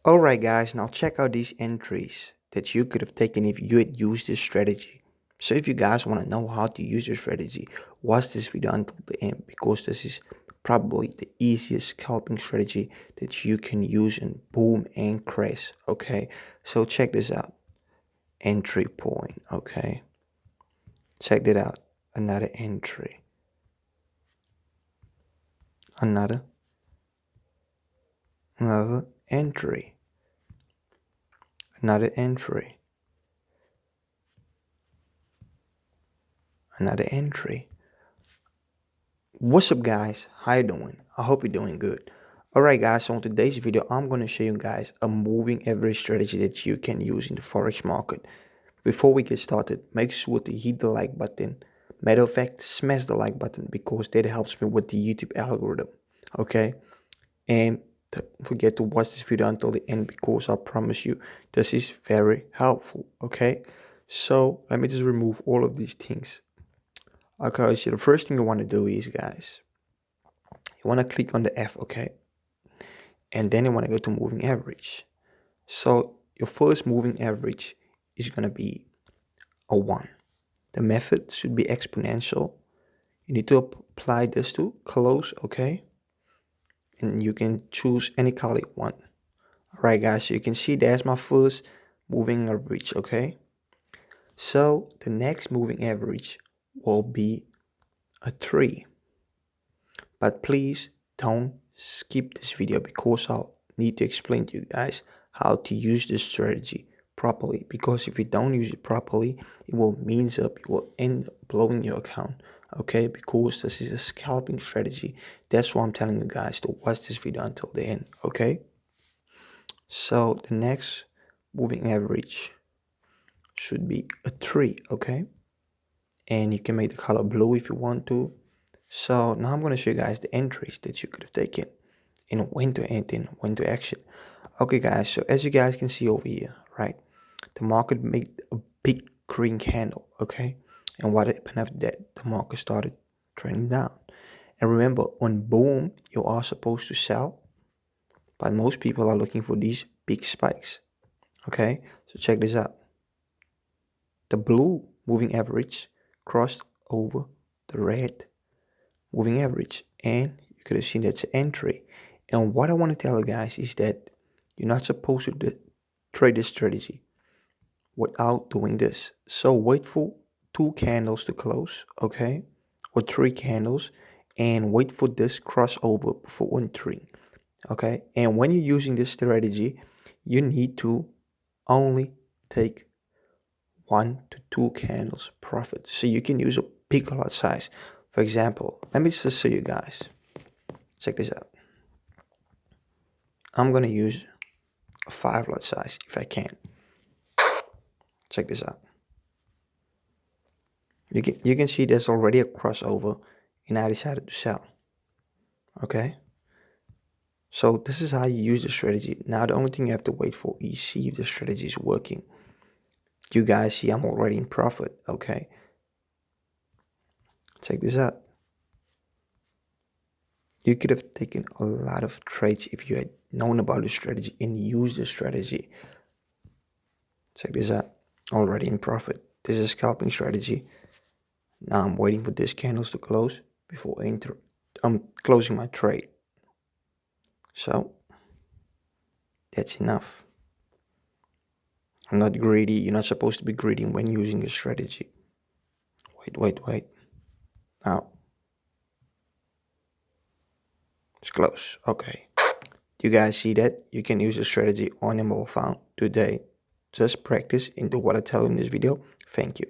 Alright guys, now check out these entries that you could have taken if you had used this strategy. So if you guys want to know how to use this strategy, watch this video until the end because this is probably the easiest scalping strategy that you can use in boom and crash. Okay, so check this out. Entry point. Okay, check that out. Another entry. Another entry. Another entry. Another entry. What's up guys, how you doing? I hope you're doing good. Alright guys, so in today's video I'm going to show you guys a moving average strategy that you can use in the forex market. Before we get started, make sure to hit the like button. Matter of fact, smash the like button because that helps me with the YouTube algorithm. Okay, and don't forget to watch this video until the end because I promise you this is very helpful. Okay, so let me just remove all of these things. Okay, so the first thing you want to do is, guys, you want to click on the F, okay? And then you want to go to moving average. So your first moving average is going to be a 1. The method should be exponential. You need to apply this to close, okay? And you can choose any color you want. Alright guys, so you can see there's my first moving average, okay? So the next moving average will be a 3. But please don't skip this video because I'll need to explain to you guys how to use this strategy properly, because if you don't use it properly, it will means up, you will end up blowing your account. Okay, because this is a scalping strategy. That's why I'm telling you guys to watch this video until the end. Okay, so the next moving average should be a 3. Okay, and you can make the color blue if you want to. So now I'm going to show you guys the entries that you could have taken and when to enter and when to exit. Okay guys, so as you guys can see over here, right, the market made a big green candle, okay? And what happened after that? The market started trending down. And remember, on boom, you are supposed to sell, but most people are looking for these big spikes, okay? So check this out. The blue moving average crossed over the red moving average, and you could have seen that's an entry. And what I want to tell you guys is that you're not supposed to trade this strategy without doing this. So wait for 2 candles to close, okay, or 3 candles, and wait for this crossover before entering, okay? And when you're using this strategy, you need to only take 1 to 2 candles profit, so you can use a big lot size. For example, let me just show you guys. Check this out. I'm gonna use a 5 lot size if I can. Check this out. You can see there's already a crossover, and I decided to sell. Okay. So this is how you use the strategy. Now the only thing you have to wait for is see if the strategy is working. You guys see I'm already in profit. Okay. Check this out. You could have taken a lot of trades if you had known about the strategy and used the strategy. Check this out. Already in profit. This is a scalping strategy. Now I'm waiting for these candles to close before I'm closing my trade. So that's enough. I'm not greedy. You're not supposed to be greedy when using a strategy. Wait. Now it's close. Okay. Do you guys see that? You can use a strategy on your mobile phone today. Just practice and do what I tell you in this video. Thank you.